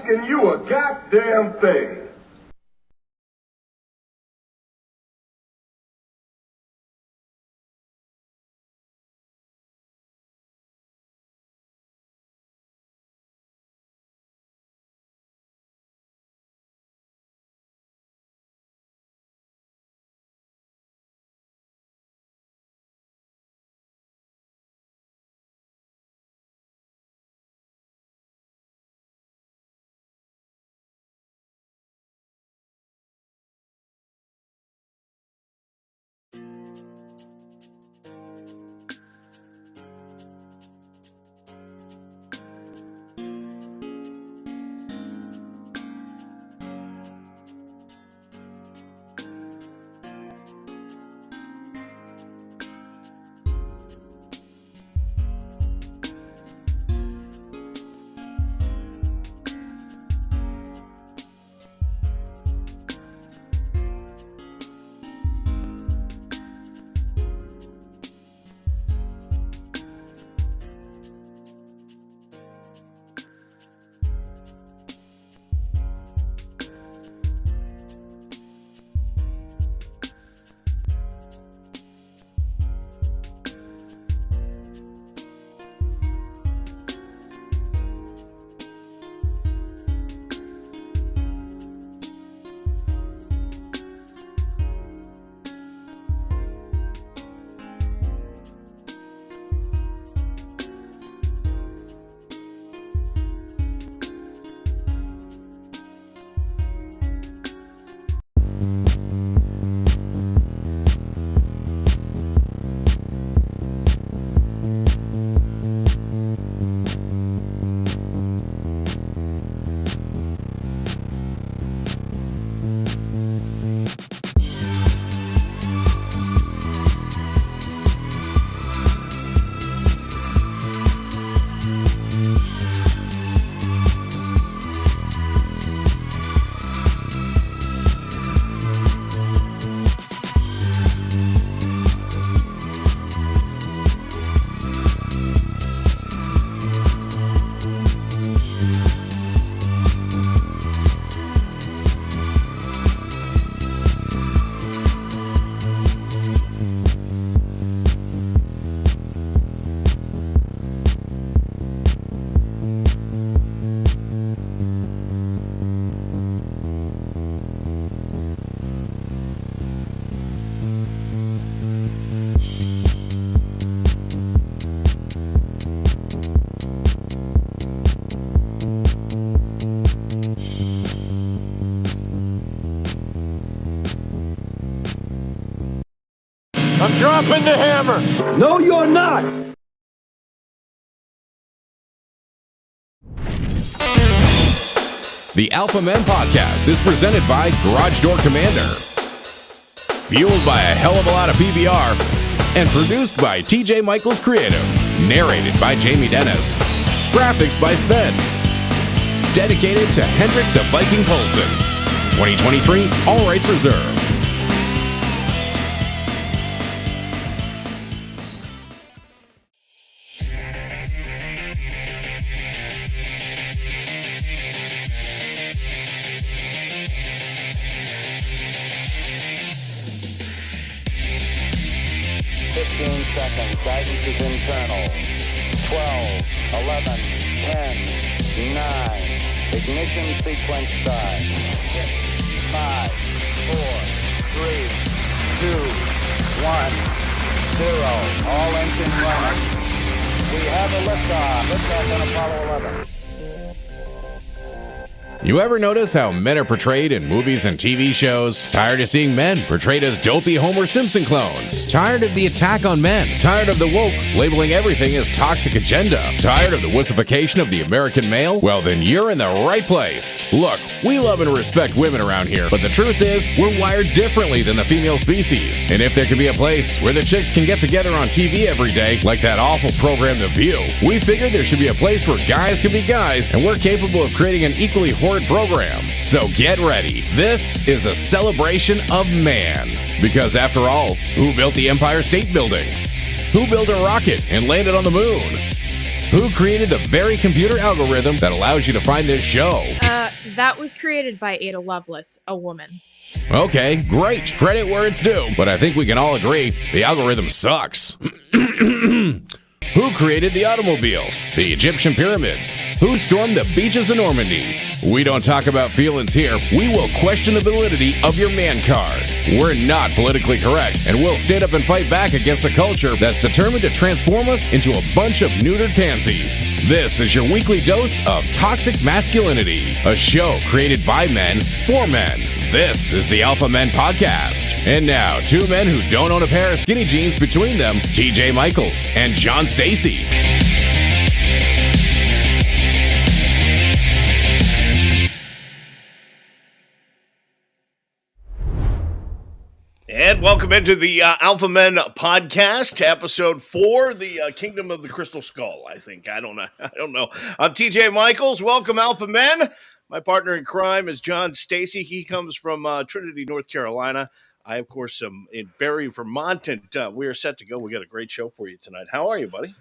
asking you a goddamn thing. I'm dropping the hammer. No, you're not. The Alpha Men Podcast is presented by Garage Door Commander. Fueled by a hell of a lot of PBR. And produced by TJ Michaels Creative. Narrated by Jamie Dennis. Graphics by Sven. Dedicated to Hendrik the Viking Poulsen. 2023, all rights reserved. Seconds. Guidance is internal. 12, 11, 10, 9. Ignition sequence start. 6, 5, 4, 3, 2, 1, 0. All engine running. We have a liftoff. Liftoff on Apollo 11. You ever notice how men are portrayed in movies and TV shows? Tired of seeing men portrayed as dopey Homer Simpson clones? Tired of the attack on men? Tired of the woke labeling everything as toxic agenda? Tired of the wussification of the American male? Well, then you're in the right place. Look, we love and respect women around here, but the truth is, we're wired differently than the female species. And if there could be a place where the chicks can get together on TV every day, like that awful program The View, we figured there should be a place where guys can be guys, and we're capable of creating an equally horrid program. So get ready. This is a celebration of man. Because after all, who built the Empire State Building? Who built a rocket and landed on the moon? Who created the very computer algorithm that allows you to find this show? That was created by Ada Lovelace, a woman. Okay, great. Credit where it's due. But I think we can all agree the algorithm sucks. Who created the automobile? The Egyptian pyramids. Who stormed the beaches of Normandy? We don't talk about feelings here. We will question the validity of your man card. We're not politically correct, and we'll stand up and fight back against a culture that's determined to transform us into a bunch of neutered pansies. This is your weekly dose of toxic masculinity, a show created by men for men. This is the Alpha Men Podcast. And now, two men who don't own a pair of skinny jeans between them, TJ Michaels and John Stacy. And welcome into the Alpha Men Podcast, episode 4, the Kingdom of the Crystal Skull, I think. I don't know. I'm TJ Michaels. Welcome, Alpha Men. My partner in crime is John Stacy. He comes from Trinity, North Carolina. I, of course, am in Barrie, Vermont, and we are set to go. We got a great show for you tonight. How are you, buddy?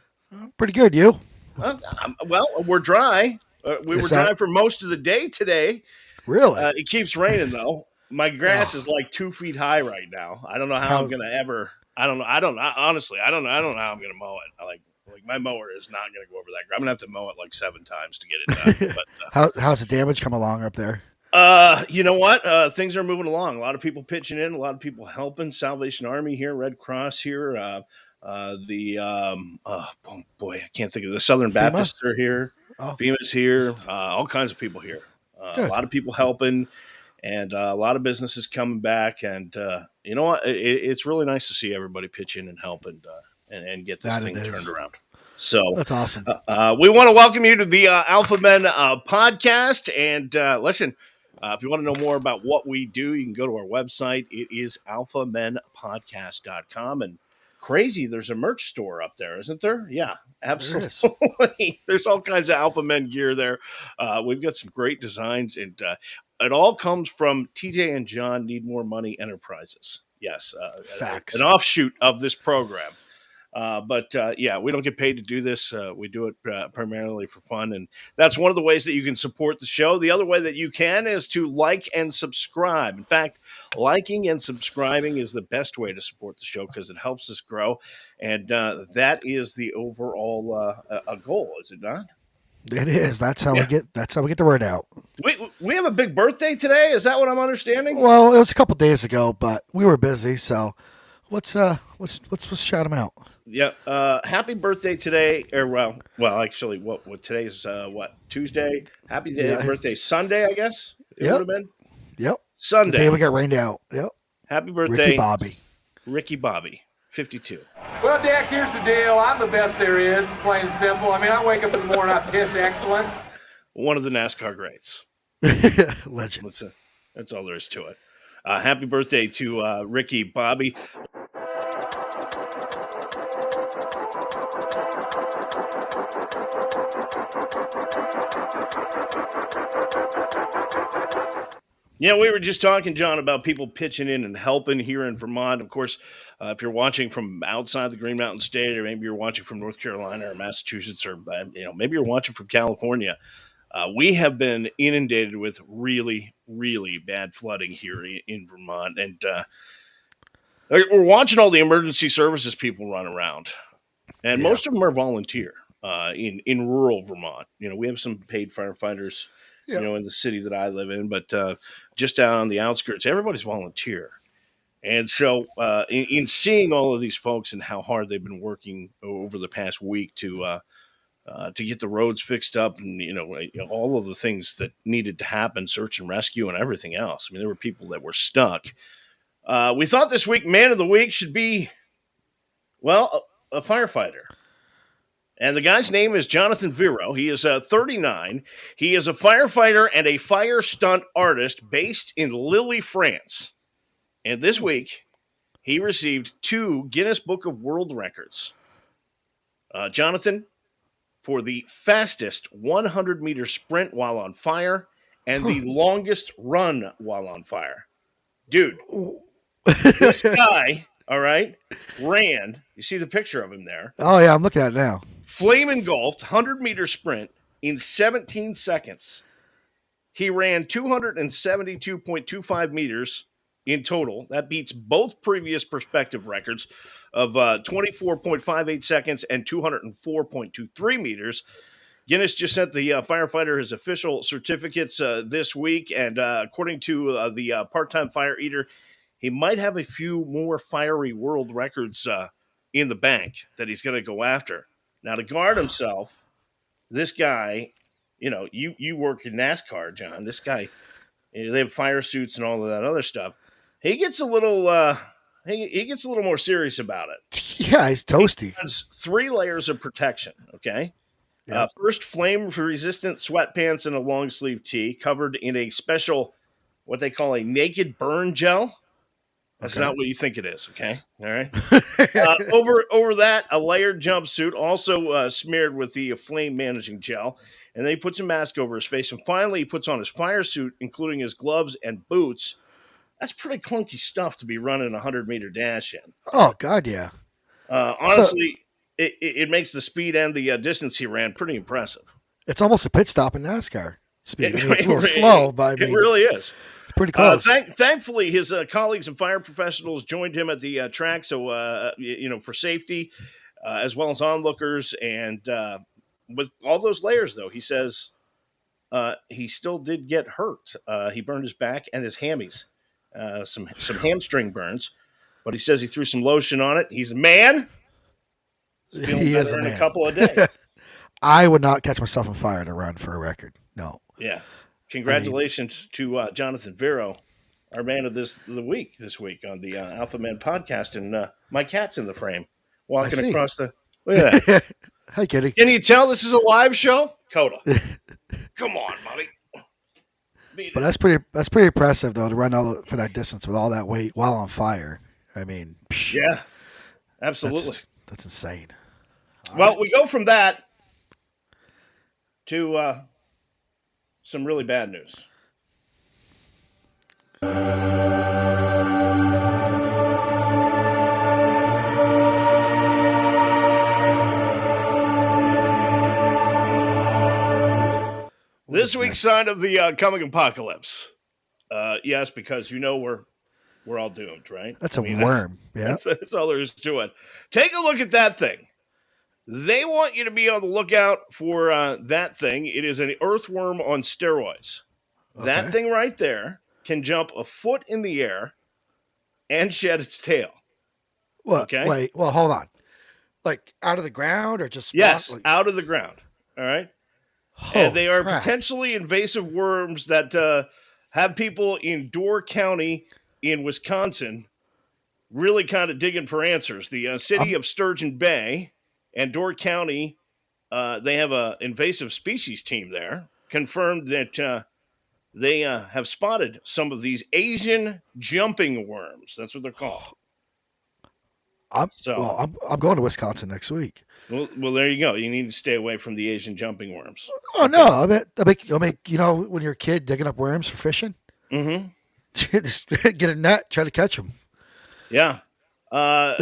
Pretty good, you? Well, we're dry. We were dry for most of the day today. Really? It keeps raining, though. My grass is like 2 feet high right now. I don't know how I'm going to ever. Honestly, I don't know how I'm going to mow it. Like my mower is not going to go over that. I'm going to have to mow it like 7 times to get it done. But, how's the damage come along up there? You know what? Things are moving along. A lot of people pitching in, a lot of people helping. Salvation Army here, Red Cross here. I can't think of the Southern Baptists are here. Oh. FEMA's here. All kinds of people here. A lot of people helping. And a lot of businesses coming back, and you know what? It's really nice to see everybody pitch in and help and get this thing turned around. So that's awesome. We want to welcome you to the Alpha Men Podcast. And listen, if you want to know more about what we do, you can go to our website. It is alphamenpodcast.com. And crazy, there's a merch store up there, isn't there? Yeah, absolutely. There's all kinds of Alpha Men gear there. We've got some great designs, and it all comes from TJ and John Need More Money Enterprises. Yes, facts. An offshoot of this program. But we don't get paid to do this. We do it primarily for fun. And that's one of the ways that you can support the show. The other way that you can is to like and subscribe. In fact, liking and subscribing is the best way to support the show because it helps us grow. And that is the overall a goal, is it not? It is. That's how we get the word out. We have a big birthday today. Is that what I'm understanding? Well, it was a couple days ago, but we were busy. So let's shout him out. Yeah. Happy birthday today. Actually, what today's Tuesday? Happy birthday Sunday, I guess. It would have been. Yep. Sunday. The day we got rained out. Yep. Happy birthday, Ricky Bobby, 52. Well, Dak, here's the deal. I'm the best there is, plain and simple. I mean, I wake up in the morning, I piss excellence. One of the NASCAR greats. Legend. That's all there is to it. Happy birthday to Ricky Bobby. Yeah, we were just talking, John, about people pitching in and helping here in Vermont. Of course, if you're watching from outside the Green Mountain State, or maybe you're watching from North Carolina or Massachusetts, or maybe you're watching from California, we have been inundated with really, really bad flooding here in Vermont, and we're watching all the emergency services people run around, and most of them are volunteer in rural Vermont. We have some paid firefighters. In the city that I live in, but just down on the outskirts, everybody's volunteer. And so in seeing all of these folks and how hard they've been working over the past week to get the roads fixed up and, all of the things that needed to happen, search and rescue and everything else. I mean, there were people that were stuck. We thought this week, Man of the Week should be, a firefighter. And the guy's name is Jonathan Vero. He is 39. He is a firefighter and a fire stunt artist based in Lille, France. And this week, he received 2 Guinness Book of World Records. Jonathan, for the fastest 100-meter sprint while on fire and the longest run while on fire. Dude, this guy, all right, ran. You see the picture of him there. Oh, yeah, I'm looking at it now. flame engulfed 100-meter sprint in 17 seconds. He ran 272.25 meters in total. That beats both previous perspective records of 24.58 seconds and 204.23 meters. Guinness just sent the firefighter his official certificates this week, and according to the part-time fire eater, he might have a few more fiery world records in the bank that he's going to go after. Now, to guard himself, this guy, you work in NASCAR, John. This guy, they have fire suits and all of that other stuff. He gets a little, he gets a little more serious about it. Yeah, he's toasty. He has 3 layers of protection. Okay. Yep. First, flame-resistant sweatpants and a long-sleeve tee covered in a special, what they call a naked burn gel. That's not what you think it is, okay? All right. Over that, a layered jumpsuit, also smeared with the flame-managing gel. And then he puts a mask over his face. And finally, he puts on his fire suit, including his gloves and boots. That's pretty clunky stuff to be running a 100-meter dash in. Oh, God, yeah. Honestly... It makes the speed and the distance he ran pretty impressive. It's almost a pit stop in NASCAR speed. It's a little slow, but it really is. Pretty close. Thankfully, his colleagues and fire professionals joined him at the track, so for safety, as well as onlookers. And with all those layers, though, he says he still did get hurt. He burned his back and his hammies, some hamstring burns. But he says he threw some lotion on it. He's a man. He is a man. In a couple of days. I would not catch myself on fire to run for a record. No. Yeah. Congratulations to Jonathan Vero, our man of the week this week on the Alpha Man podcast. And my cat's in the frame, walking across the. Look at that. Hi, kitty. Can you tell this is a live show? Coda. Come on, buddy. But that's pretty impressive, though, to run for that distance with all that weight while on fire. I mean, yeah, absolutely. That's insane. Well, we go from that to some really bad news. This week's sign of the coming apocalypse. Yes, because we're all doomed, right? That's a worm. That's all there is to it. Take a look at that thing. They want you to be on the lookout for that thing. It is an earthworm on steroids. Okay. That thing right there can jump a foot in the air and shed its tail. Well, okay? Wait, well, hold on. Like out of the ground or just... Yes, out of the ground. All right? And they are potentially invasive worms that have people in Door County in Wisconsin really kind of digging for answers. The city of Sturgeon Bay and Door County, they have an invasive species team there, confirmed that they have spotted some of these Asian jumping worms. That's what they're called. I'm going to Wisconsin next week. Well, there you go. You need to stay away from the Asian jumping worms. Oh, no. I'll make, when you're a kid digging up worms for fishing, just get a net, try to catch them. Yeah.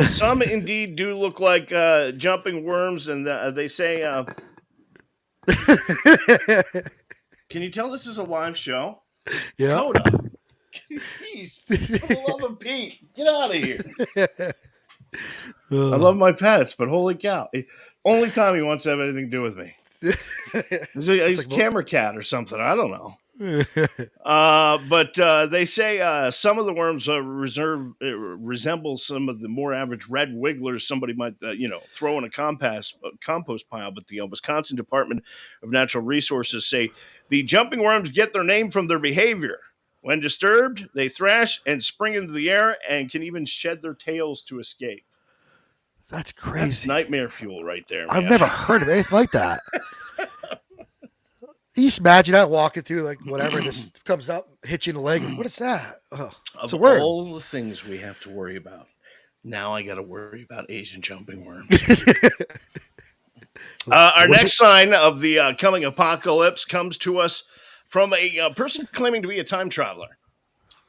Some indeed do look like jumping worms, and they say... Can you tell this is a live show? Yeah. Coda. Jeez. For the love of Pete, get out of here. I love my pets, but holy cow. Only time he wants to have anything to do with me. He's like camera cat or something. I don't know. But they say some of the worms resemble some of the more average red wigglers somebody might, throw in a compost pile. But the Wisconsin Department of Natural Resources say the jumping worms get their name from their behavior. When disturbed, they thrash and spring into the air and can even shed their tails to escape. That's crazy. That's nightmare fuel right there, man. I've never heard of anything like that. You just imagine that walking through, like, whatever, this comes up, hits you in the leg. What is that? Oh, it's a worm. Of all the things we have to worry about, now I got to worry about Asian jumping worms. Our next sign of the coming apocalypse comes to us from a person claiming to be a time traveler.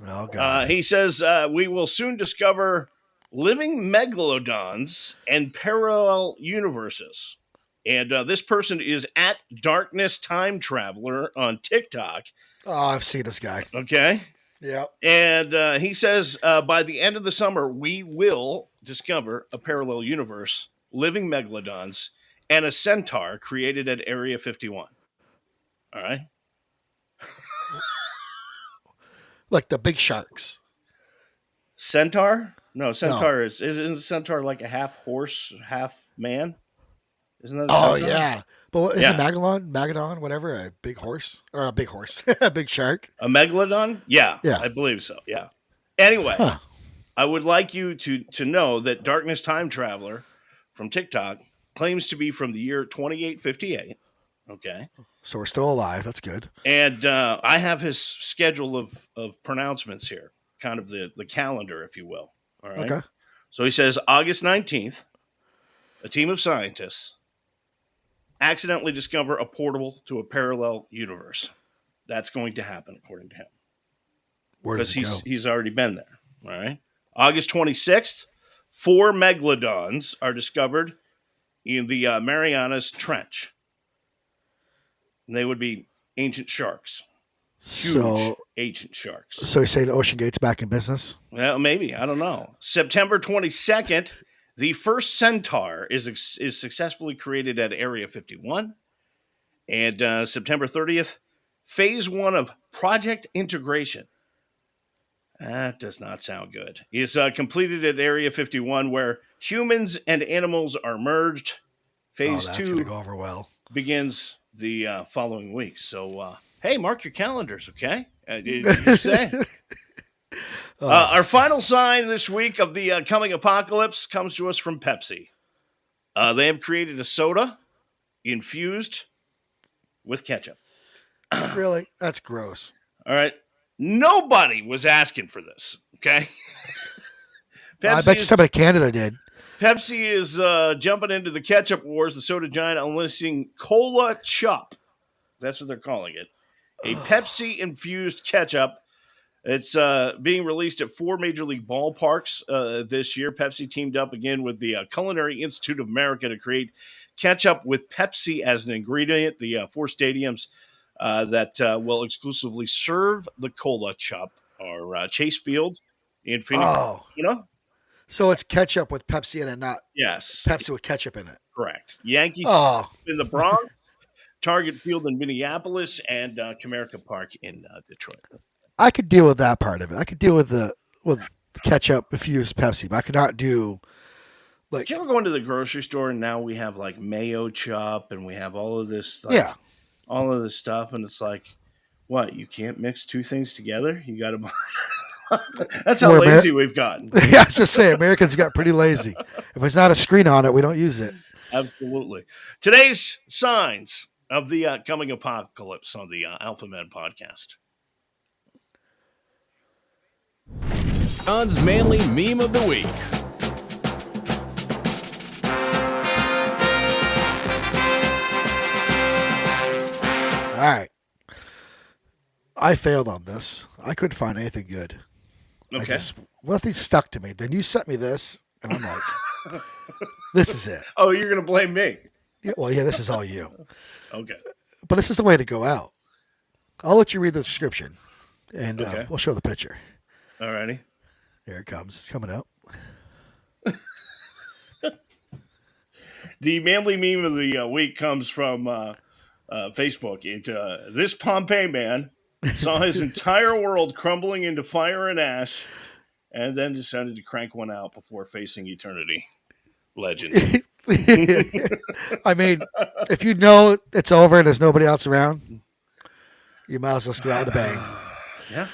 Oh, God. He says, we will soon discover living megalodons and parallel universes. And this person is at Darkness Time Traveler on TikTok. Oh, I've seen this guy. Okay. Yeah. And he says, by the end of the summer, we will discover a parallel universe, living megalodons, and a centaur created at Area 51. All right. Like the big sharks. Centaur? No, centaur isn't centaur like a half horse, half man? Isn't that? Oh centaur? yeah, but is it Magadon, whatever, a big horse or a big horse, a big shark? A megalodon? Yeah, I believe so. Yeah. Anyway, I would like you to know that Darkness Time Traveler from TikTok claims to be from the year 2858. Okay. So we're still alive. That's good. And I have his schedule of pronouncements here, kind of the calendar, if you will. All right. Okay. So he says August 19th, a team of scientists accidentally discover a portal to a parallel universe. That's going to happen, according to him. Where does he go? He's already been there. All right. August 26th, 4 megalodons are discovered in the Marianas Trench. And they would be ancient sharks. Huge ancient sharks. So you're saying Ocean Gate's back in business? Well, maybe. I don't know. September 22nd, the first centaur is successfully created at Area 51. And September 30th, phase 1 of Project Integration. That does not sound good. Is completed at Area 51, where humans and animals are merged. Phase 2 going to go over well. Begins the following week. So, hey, mark your calendars, okay? Did you say? Our final sign this week of the coming apocalypse comes to us from Pepsi. They have created a soda infused with ketchup. Really? That's gross. All right. Nobody was asking for this, okay? I bet you somebody in Canada did. Pepsi is jumping into the ketchup wars, the soda giant unleashing Cola Chup. That's what they're calling it. A Pepsi-infused ketchup. It's being released at 4 Major League ballparks this year. Pepsi teamed up again with the Culinary Institute of America to create ketchup with Pepsi as an ingredient. The 4 stadiums that will exclusively serve the Cola Chup are Chase Field in Phoenix. Oh. You know? So it's ketchup with Pepsi in it, not Yes. Pepsi with ketchup in it. Correct. Yankees in the Bronx, Target Field in Minneapolis, and Comerica Park in Detroit. I could deal with that part of it. I could deal with the ketchup infused Pepsi, but I could not do like. Did you ever go into the grocery store and now we have like mayo chup and we have all of this, all of this stuff, and it's like, what? You can't mix two things together? You got to. That's how lazy we've gotten. Yeah, I was just saying, Americans got pretty lazy. If there's not a screen on it, we don't use it. Absolutely. Today's signs of the coming apocalypse on the Alpha Men podcast. John's manly meme of the week. All right. I failed on this. I couldn't find anything good. Okay. Nothing stuck to me. Then you sent me this, and I'm like, this is it. Oh, you're going to blame me. Yeah, well, yeah, this is all you. Okay. But this is the way to go out. I'll let you read the description, and we'll show the picture. All righty. Here it comes. It's coming up. The manly meme of the week comes from Facebook. This Pompeii man saw his entire world crumbling into fire and ash and then decided to crank one out before facing eternity. Legend. I mean, if you know it's over and there's nobody else around, you might as well go out with a bang. Yeah,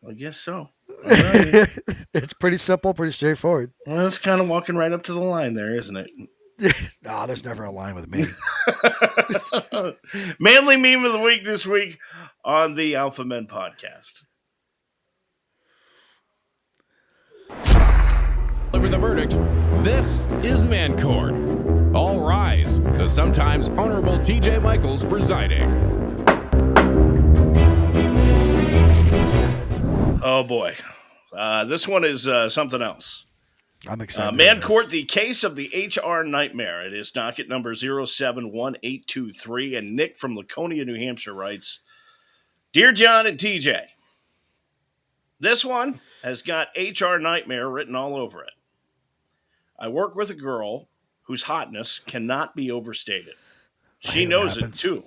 I guess so. Right. It's pretty simple, pretty straightforward. Well, it's kind of walking right up to the line there, isn't it? No, there's never a line with me. Manly meme of the week this week on the Alpha Men podcast. Deliver the verdict. This is Mancord. All rise. The sometimes honorable TJ Michaels presiding. Oh boy. This one is something else. I'm excited. Man Court, the case of the HR nightmare. It is docket number 071823. And Nick from Laconia, New Hampshire writes, Dear John and TJ, this one has got HR nightmare written all over it. I work with a girl whose hotness cannot be overstated. She knows it too.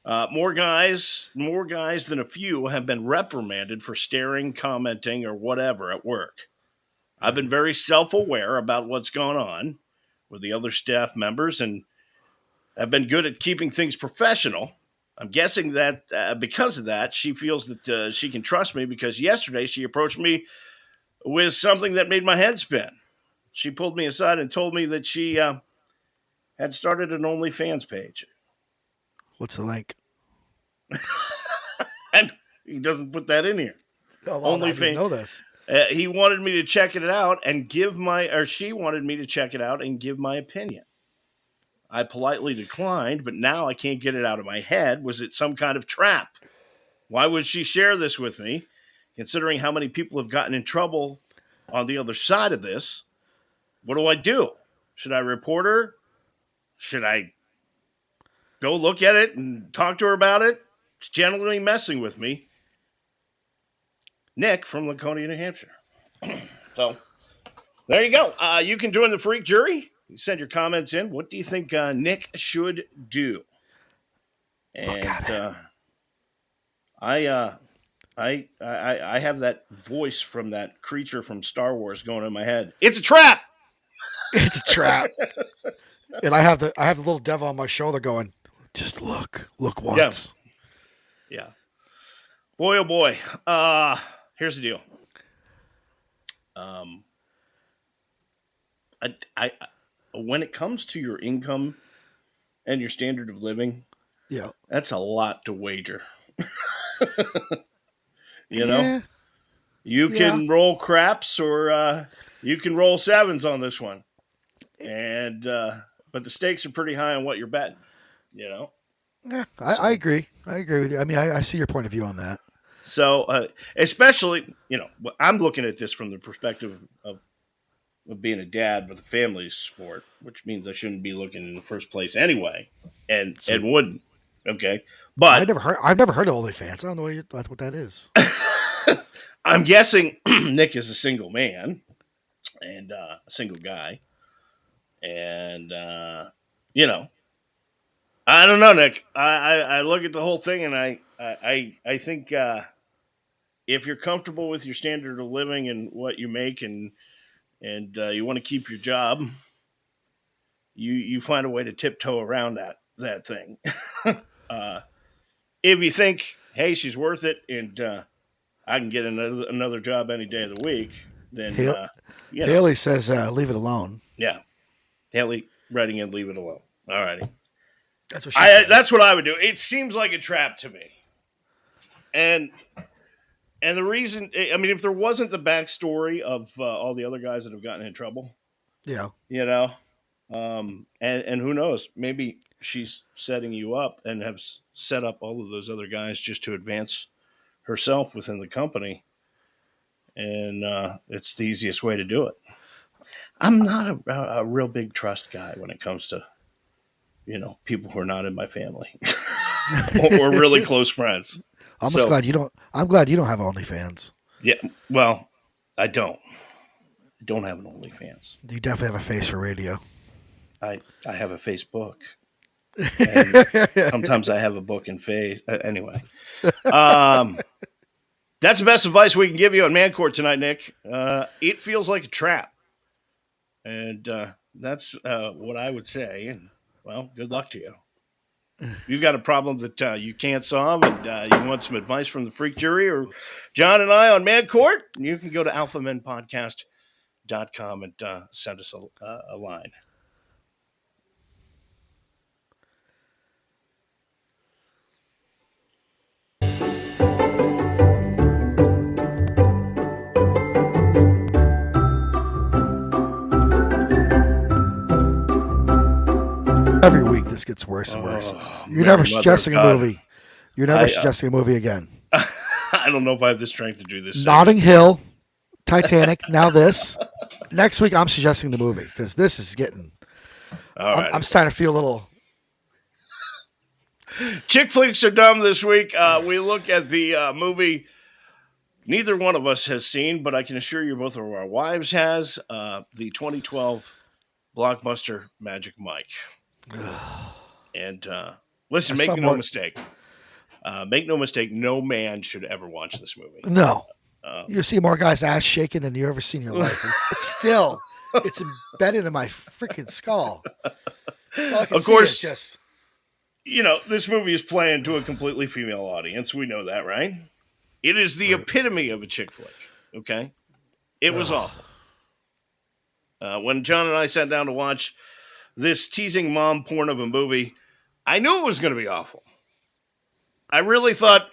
More guys than a few have been reprimanded for staring, commenting, or whatever at work. I've been very self-aware about what's going on with the other staff members and have been good at keeping things professional. I'm guessing that because of that, she feels that she can trust me because yesterday she approached me with something that made my head spin. She pulled me aside and told me that she had started an OnlyFans page. What's the link? And he doesn't put that in here. Oh, well, I didn't know this. He wanted me to check it out and she wanted me to check it out and give my opinion. I politely declined, but now I can't get it out of my head. Was it some kind of trap? Why would she share this with me, considering how many people have gotten in trouble on the other side of this? What do I do? Should I report her? Should I go look at it and talk to her about it? She's generally messing with me. Nick from Laconia, New Hampshire. So, there you go. You can join the freak jury. You send your comments in. What do you think Nick should do? And I have that voice from that creature from Star Wars going in my head. It's a trap. It's a trap. And I have the little devil on my shoulder going, just look once. Yeah. Boy, oh boy. Here's the deal. I when it comes to your income and your standard of living, yeah, that's a lot to wager. You know, you can roll craps or you can roll sevens on this one, and but the stakes are pretty high on what you're betting. You know. Yeah, I agree. I agree with you. I mean, I see your point of view on that. So, especially, I'm looking at this from the perspective of being a dad with a family sport, which means I shouldn't be looking in the first place anyway, and wouldn't. Okay, but I've never heard of OnlyFans. I don't know what that is. I'm guessing Nick is a single man and a single guy, and I don't know, Nick. I look at the whole thing and I think if you're comfortable with your standard of living and what you make and you want to keep your job, you find a way to tiptoe around that thing. If you think, hey, she's worth it and I can get another job any day of the week, then Haley says leave it alone. Yeah, Haley writing in, leave it alone. All righty. That's what she says. That's what I would do. It seems like a trap to me. And the reason, I mean, if there wasn't the backstory of all the other guys that have gotten in trouble, yeah, and who knows, maybe she's setting you up and have set up all of those other guys just to advance herself within the company. And it's the easiest way to do it. I'm not a real big trust guy when it comes to, people who are not in my family or really close friends. I'm glad you don't have OnlyFans. Yeah, well, I don't have an OnlyFans. You definitely have a face for radio. I have a Facebook. And sometimes I have a book and face. Anyway, that's the best advice we can give you on Man Court tonight, Nick. It feels like a trap, and that's what I would say. And well, good luck to you. If you've got a problem that you can't solve and you want some advice from the Freak Jury or John and I on Man Court, you can go to alphamenpodcast.com and send us a line. Every week this gets worse and worse. You're never suggesting a movie. You're never suggesting a movie again. I don't know if I have the strength to do this. Notting Hill, Titanic, now this. Next week, I'm suggesting the movie because this is getting. All right. I'm starting to feel a little. Chick flicks are dumb this week. We look at the movie neither one of us has seen, but I can assure you both of our wives has, the 2012 blockbuster Magic Mike. And listen, make no mistake. Make no mistake, no man should ever watch this movie. No. You see more guys' ass shaking than you ever seen in your life. It's embedded in my freaking skull. Of course, just this movie is playing to a completely female audience. We know that, right? It is the epitome of a chick flick. Okay, it was awful. When John and I sat down to watch this teasing mom porn of a movie, I knew it was going to be awful. I really thought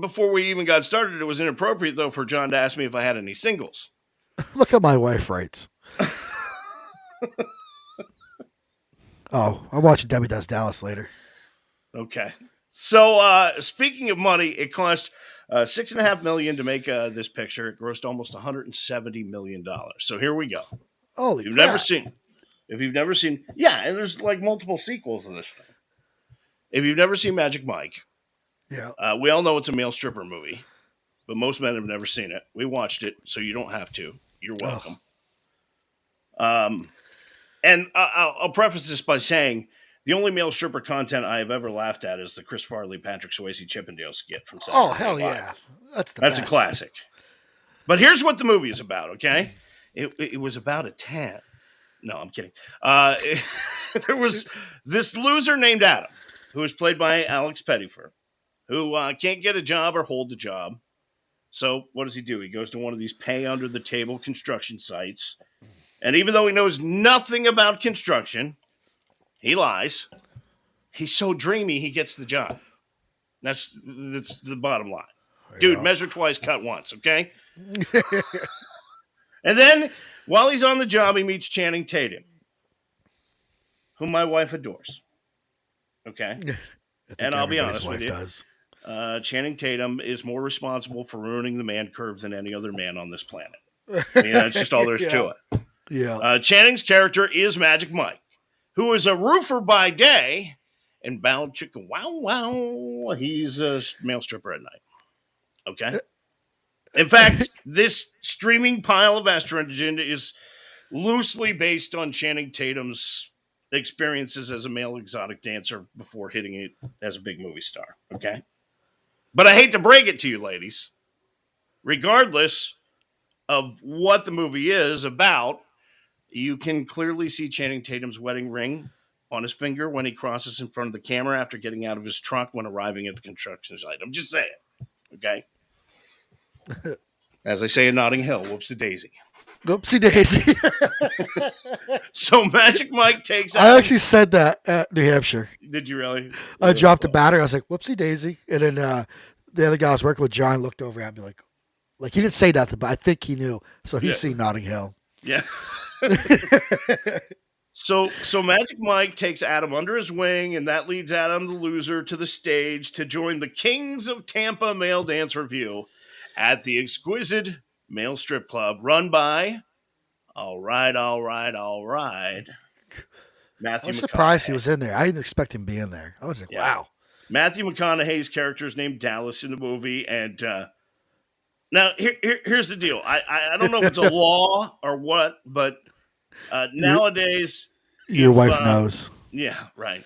before we even got started, it was inappropriate, though, for John to ask me if I had any singles. Look at my wife writes. Oh, I'm watching Debbie Does Dallas later. Okay. So, speaking of money, it cost $6.5 million to make this picture. It grossed almost $170 million. So here we go. Holy If you've never seen, yeah, and there's like multiple sequels of this thing. If you've never seen Magic Mike, yeah, we all know it's a male stripper movie, but most men have never seen it. We watched it, so you don't have to. You're welcome. And I'll preface this by saying the only male stripper content I have ever laughed at is the Chris Farley, Patrick Swayze, Chippendale skit from Saturday Night hell Live. yeah, that's a classic. But here's what the movie is about. Okay, it was about a 10. No, I'm kidding. There was this loser named Adam, who was played by Alex Pettyfer, who can't get a job or hold a job. So what does he do? He goes to one of these pay-under-the-table construction sites. And even though he knows nothing about construction, he lies. He's so dreamy, he gets the job. That's the bottom line. Yeah. Dude, measure twice, cut once, okay? And then, while he's on the job, he meets Channing Tatum, whom my wife adores. Okay? And I'll be honest with you. Channing Tatum is more responsible for ruining the man curve than any other man on this planet. I mean, that's just all there is to it. Yeah. Channing's character is Magic Mike, who is a roofer by day, and bow chicka wow wow, he's a male stripper at night. Okay? In fact, this streaming pile of estrogen is loosely based on Channing Tatum's experiences as a male exotic dancer before hitting it as a big movie star. Okay? But I hate to break it to you, ladies. Regardless of what the movie is about, you can clearly see Channing Tatum's wedding ring on his finger when he crosses in front of the camera after getting out of his truck when arriving at the construction site. I'm just saying. Okay? As I say in Notting Hill, whoopsie daisy. Whoopsie daisy. So Magic Mike takes out. I actually said that at New Hampshire. Did you really? I dropped a battery. I was like, whoopsie daisy. And then the other guy I was working with, John, looked over at me like he didn't say nothing, but I think he knew. So he's seen Notting Hill. Yeah. So Magic Mike takes Adam under his wing, and that leads Adam, the loser, to the stage to join the Kings of Tampa Male Dance Review at the exquisite male strip club run by, all right, Matthew I was surprised he was in there. I didn't expect him to be in there. I was like, wow. Matthew McConaughey's character is named Dallas in the movie, and now here's the deal. I don't know if it's a law or what, but nowadays, your wife knows. Yeah, right.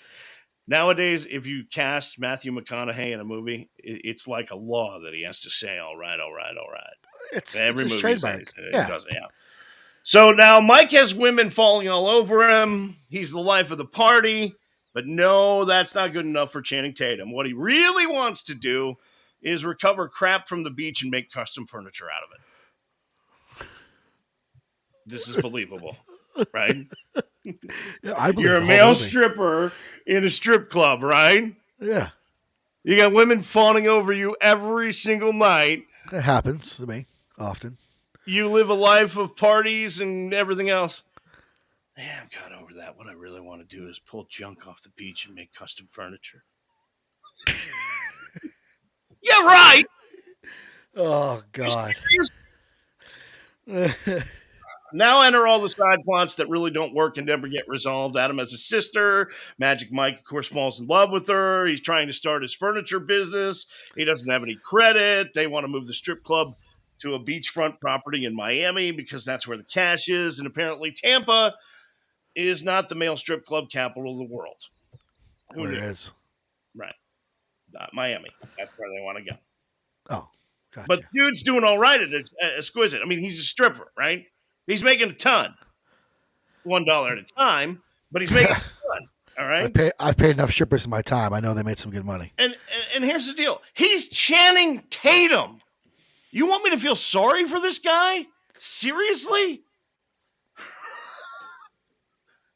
Nowadays, if you cast Matthew McConaughey in a movie, it's like a law that he has to say, all right. It's every his movie trademark. does it. Yeah. So now Mike has women falling all over him. He's the life of the party. But no, that's not good enough for Channing Tatum. What he really wants to do is recover crap from the beach and make custom furniture out of it. This is believable, right? Yeah, I believe you're a male stripper in a strip club, right? Yeah. You got women fawning over you every single night. It happens to me often. You live a life of parties and everything else. Man, I've got over that. What I really want to do is pull junk off the beach and make custom furniture. Yeah, right. Oh, God. Now enter all the side plots that really don't work and never get resolved. Adam has a sister. Magic Mike, of course, falls in love with her. He's trying to start his furniture business. He doesn't have any credit. They want to move the strip club to a beachfront property in Miami because that's where the cash is. And apparently Tampa is not the male strip club capital of the world. Who Where knew? it is. Right. Not Miami. That's where they want to go. Oh, gotcha. But dude's doing all right at Exquisite. I mean, he's a stripper, right? He's making a ton. $1 at a time, but he's making a ton. All right. I've paid enough strippers in my time. I know they made some good money. And here's the deal. He's Channing Tatum. You want me to feel sorry for this guy? Seriously?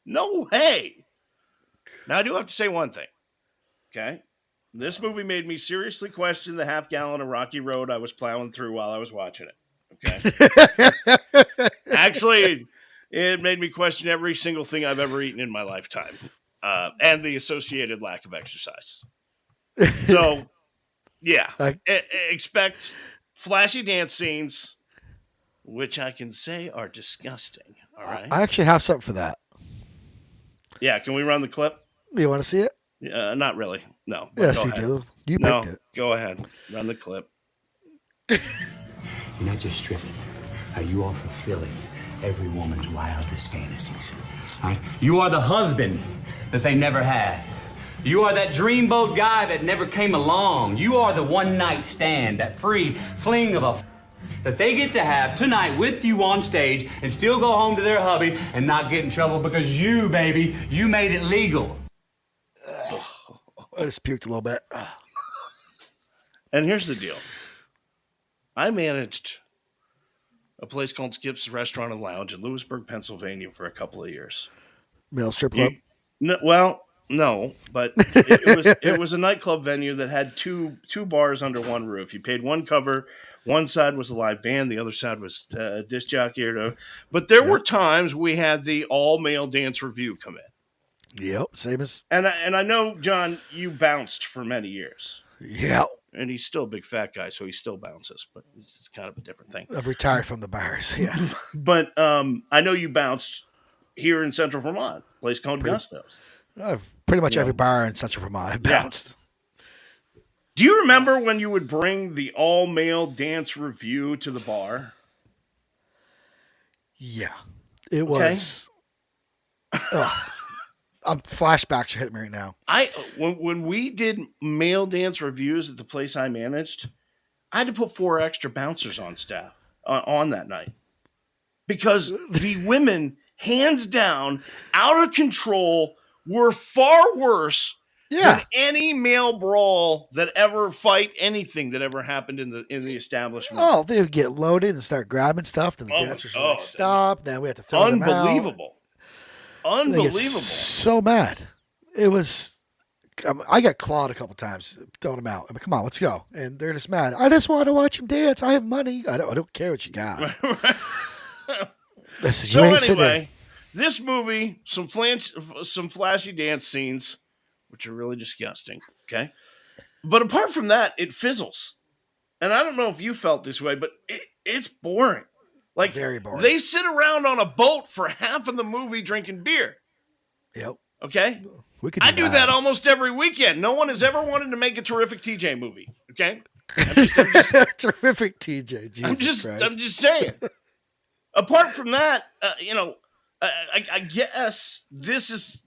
No way. Now, I do have to say one thing. Okay. This movie made me seriously question the half gallon of Rocky Road I was plowing through while I was watching it. Okay. Actually, it made me question every single thing I've ever eaten in my lifetime, and the associated lack of exercise. So, yeah, expect flashy dance scenes, which I can say are disgusting. All right. I actually have something for that. Yeah, can we run the clip? You want to see it? Not really. No. Yes, you do. You picked it. Go ahead. Run the clip. You're not just stripping. You are fulfilling every woman's wildest fantasies. All right? You are the husband that they never had. You are that dreamboat guy that never came along. You are the one-night stand, that free fling of a that they get to have tonight with you on stage and still go home to their hubby and not get in trouble because you, baby, you made it legal. I just puked a little bit. And here's the deal. I managed a place called Skip's Restaurant and Lounge in Lewisburg, Pennsylvania for a couple of years. Male strip club? No, but it was a nightclub venue that had two bars under one roof. You paid one cover. One side was a live band. The other side was a disc jockey. But there were times we had the all-male dance review come in. Yep, same as... And I know, John, you bounced for many years. Yeah. And he's still a big fat guy, so he still bounces, but it's kind of a different thing. I've retired from the bars, yeah. But I know you bounced here in Central Vermont, a place called Gusto's. I've pretty much every bar in Central Vermont I've bounced. Do you remember when you would bring the all-male dance review to the bar? Yeah. It was... flashbacks are hitting me right now. When we did male dance reviews at the place I managed, I had to put 4 extra bouncers on staff on that night because the women, hands down, out of control, were far worse than any male brawl that ever fight anything that ever happened in the establishment. Oh, they would get loaded and start grabbing stuff, then the dancers would stop. Then we have to throw them out. Unbelievable. So mad. It was. I got clawed a couple times throwing them out. I mean, come on, let's go. And they're just mad. I just want to watch them dance. I have money. I don't care what you got. Listen, so anyway, this movie, some flashy dance scenes, which are really disgusting. Okay, but apart from that, it fizzles. And I don't know if you felt this way, but it's boring. Like, very boring. They sit around on a boat for half of the movie drinking beer. Yep. Okay? I do that almost every weekend. No one has ever wanted to make a terrific TJ movie. Okay? Terrific TJ. Jesus Christ. I'm just saying. Apart from that, I guess this is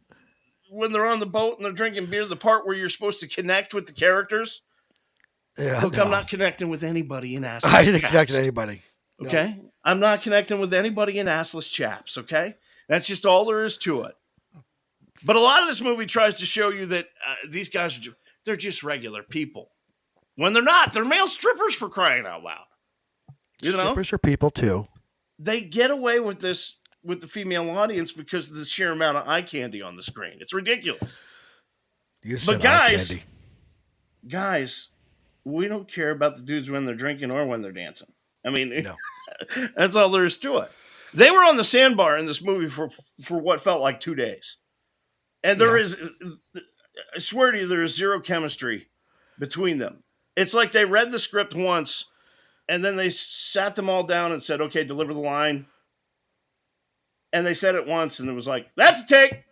when they're on the boat and they're drinking beer, the part where you're supposed to connect with the characters. Yeah. Look, I'm not connecting with anybody in assless I didn't chaps. connect with anybody. Okay? No. I'm not connecting with anybody in assless chaps, okay? That's just all there is to it. But a lot of this movie tries to show you that these guys, they're just regular people. When they're not. They're male strippers, for crying out loud. Strippers are people, too. They get away with this with the female audience because of the sheer amount of eye candy on the screen. It's ridiculous. But guys, we don't care about the dudes when they're drinking or when they're dancing. I mean, no. That's all there is to it. They were on the sandbar in this movie for what felt like 2 days. And there is, I swear to you, there is zero chemistry between them. It's like they read the script once and then they sat them all down and said, okay, deliver the line. And they said it once, and it was like, that's a take.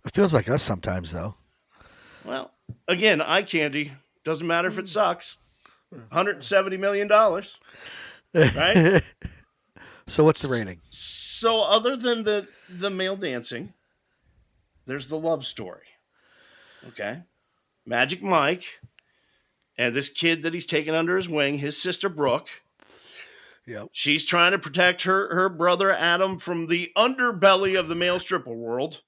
It feels like us sometimes, though. Well, again, eye candy. Doesn't matter if it sucks. $170 million. Right? So what's the rating? So other than the male dancing, there's the love story. Okay? Magic Mike and this kid that he's taken under his wing, his sister Brooke. Yep. She's trying to protect her brother Adam from the underbelly of the male stripper world.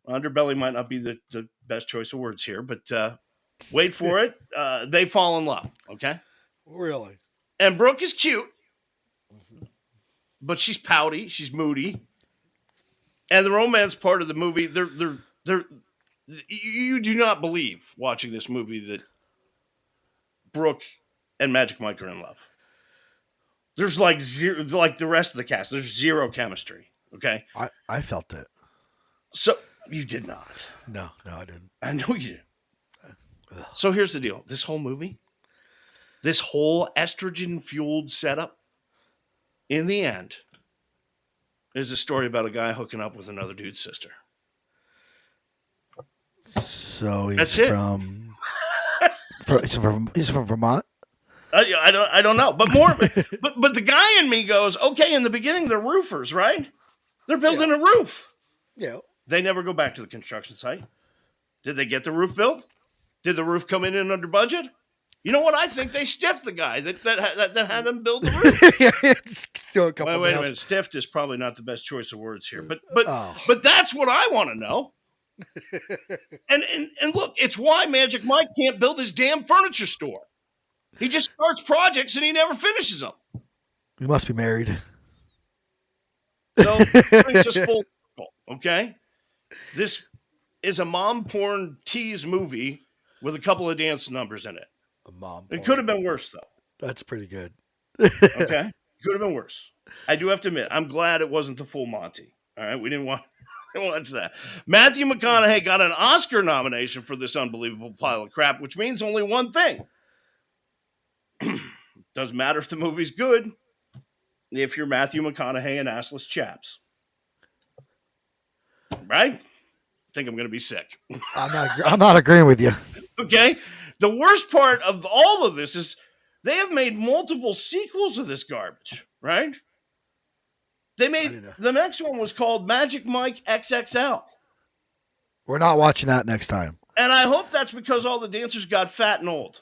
Underbelly might not be the best choice of words here, but wait for it. They fall in love, okay? Really? And Brooke is cute, but she's pouty. She's moody. And the romance part of the movie, you do not believe watching this movie that Brooke and Magic Mike are in love. There's like zero, like the rest of the cast. There's zero chemistry. Okay, I felt it. So you did not. No, I didn't. I know you did. So here's the deal. This whole movie, this whole estrogen-fueled setup, in the end, is a story about a guy hooking up with another dude's sister. So he's That's it. He's from Vermont. I don't know, but but the guy in me goes, okay. In the beginning, they're roofers, right? They're building a roof. Yeah. They never go back to the construction site. Did they get the roof built? Did the roof come in under budget? You know what? I think they stiffed the guy that had them build the roof. Wait a minute. Stiffed is probably not the best choice of words here, but that's what I want to know. and look, it's why Magic Mike can't build his damn furniture store. He just starts projects and he never finishes them. We must be married. So it's just full circle, okay? This is a mom porn tease movie with a couple of dance numbers in it. A mom. It could have been worse, though. That's pretty good. Okay? Could have been worse. I do have to admit, I'm glad it wasn't the full Monty. All right? We didn't watch that. Matthew McConaughey got an Oscar nomination for this unbelievable pile of crap, which means only one thing. Doesn't matter if the movie's good if you're Matthew McConaughey and assless chaps. Right? I think I'm going to be sick. I'm not agreeing with you. Okay? The worst part of all of this is they have made multiple sequels of this garbage, right? They made the next one was called Magic Mike XXL. We're not watching that next time. And I hope that's because all the dancers got fat and old.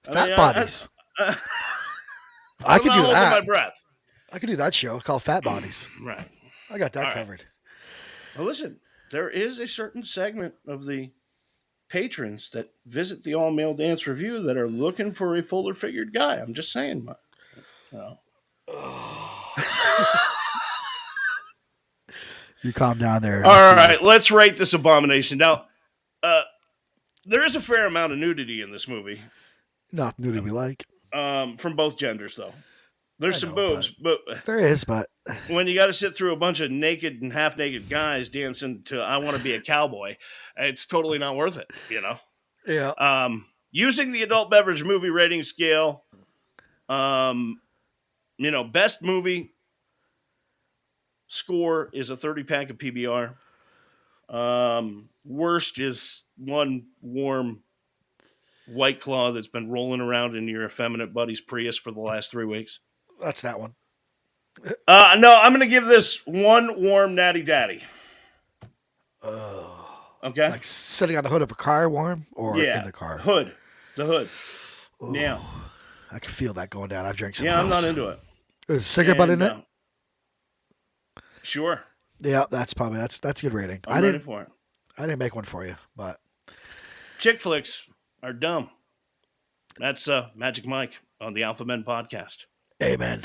Fat Bodies. I could do that. My breath. I could do that show called Fat Bodies. Right. I got that covered. Well, listen, there is a certain segment of the patrons that visit the all-male dance review that are looking for a fuller figured guy. I'm just saying. You calm down there. All right, let's rate this abomination. Now, there is a fair amount of nudity in this movie. Not nudity we like. From both genders, though. There's some boobs, but there is, but when you got to sit through a bunch of naked and half-naked guys dancing to "I Want to Be a Cowboy," it's totally not worth it, you know. Yeah. Using the adult beverage movie rating scale, best movie score is a 30-pack of PBR. Worst is one warm White Claw that's been rolling around in your effeminate buddy's Prius for the last 3 weeks. That's that one. No, I'm going to give this one warm Natty Daddy. Okay. Like sitting on the hood of a car warm or in the car? Hood. The hood. Ooh, yeah. I can feel that going down. I've drank some. Yeah, I'm not into it. Is cigarette butt in it? Sure. Yeah, that's a good rating. I'm ready for it. I didn't make one for you, but chick flicks are dumb. That's Magic Mike on the Alpha Men podcast. Amen.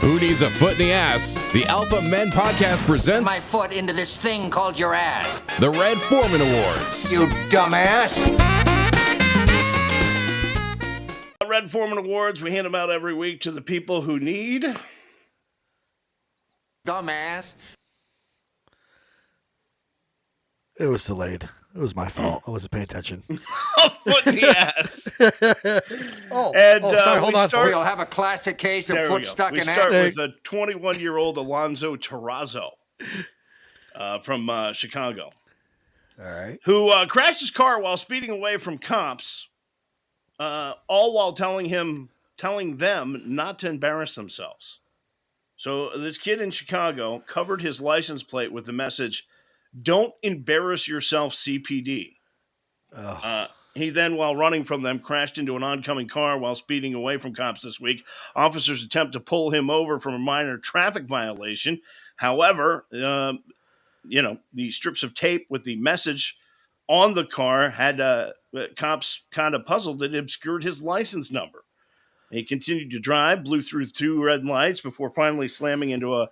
Who needs a foot in the ass? The Alpha Men podcast presents my foot into this thing called your ass. The Red Foreman Awards. You dumbass. Red Foreman Awards, we hand them out every week to the people who need. Dumbass. It was delayed. It was my fault. I wasn't paying attention. A foot in the ass. Sorry, hold on. We'll have a classic case of There we foot go. stuck We in start ass. with a 21-year-old Alonzo Terrazzo from Chicago. All right. Who crashed his car while speeding away from cops, all while telling them not to embarrass themselves. So this kid in Chicago covered his license plate with the message, "Don't embarrass yourself, CPD." He then, while running from them, crashed into an oncoming car while speeding away from cops this week. Officers attempt to pull him over from a minor traffic violation. However, the strips of tape with the message on the car had cops kind of puzzled. It obscured his license number. He continued to drive, blew through 2 red lights before finally slamming into